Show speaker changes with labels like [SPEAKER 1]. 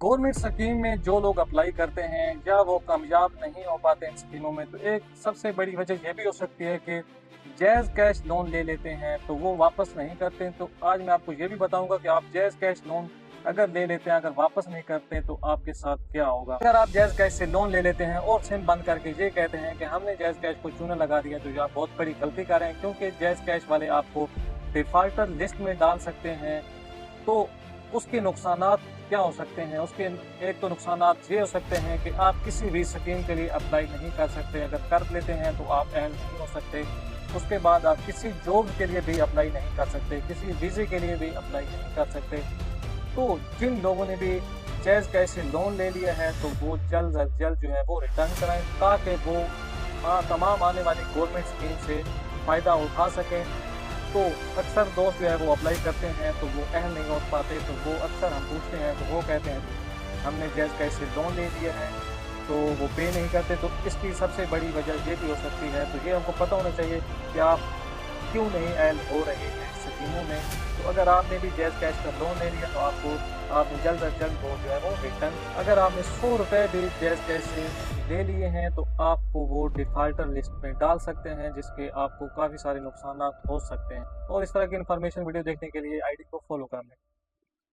[SPEAKER 1] Government scheme में जो लोग अप्लाई करते हैं या वो कामयाब नहीं हो पाते इन स्कीमों में, तो एक सबसे बड़ी वजह ये भी हो सकती है कि जायज़ कैश लोन ले लेते हैं तो वो वापस नहीं करते। तो आज मैं आपको ये भी बताऊंगा कि आप जायज़ कैश लोन अगर ले लेते हैं, अगर वापस नहीं करते तो आपके साथ क्या होगा। अगर आप जायज़ कैश से लोन ले लेते हैं और सिम बंद करके ये कहते हैं कि हमने जायज़ कैश को चूना लगा दिया, तो ये आप बहुत बड़ी गलती कर रहे हैं, क्योंकि जायज़ कैश वाले आपको डिफाल्टर लिस्ट में डाल सकते हैं। तो उसके नुकसानात क्या हो सकते हैं? उसके एक तो नुकसानात ये हो सकते हैं कि आप किसी भी स्कीम के लिए अप्लाई नहीं कर सकते। अगर कर लेते हैं तो आप अहल नहीं हो सकते। उसके बाद आप किसी जॉब के लिए भी अप्लाई नहीं कर सकते, किसी वीज़े के लिए भी अप्लाई नहीं कर सकते। तो जिन लोगों ने भी जायज़ कैश से लोन ले लिया है तो वो जल्द अज जल्द जो है वो रिटर्न कराएँ, ताकि वो तमाम आने वाली गवर्नमेंट स्कीम से फ़ायदा उठा सकें। तो अक्सर दोस्त जो है वो अप्लाई करते हैं तो वो अहल नहीं हो पाते, तो वो अक्सर हम पूछते हैं तो वो कहते हैं हमने जायज़ कैश से लोन ले लिया है, तो वो पे नहीं करते। तो इसकी सबसे बड़ी वजह ये भी हो सकती है। तो ये हमको पता होना चाहिए कि आप क्यों नहीं अहल हो रहे हैं स्कीमों में। तो अगर आपने भी जायज़ कैश का लोन ले लिया तो आपने जल्द अज जल्द वो जो है वो रिटर्न, अगर आपने 100 रुपये भी जायज़ कैश से ले लिए हैं तो आपको वो डिफ़ाल्टर लिस्ट में डाल सकते हैं, जिसके आपको काफ़ी सारे नुकसानात हो सकते हैं। और इस तरह की इन्फॉर्मेशन वीडियो देखने के लिए आईडी को फॉलो कर लें।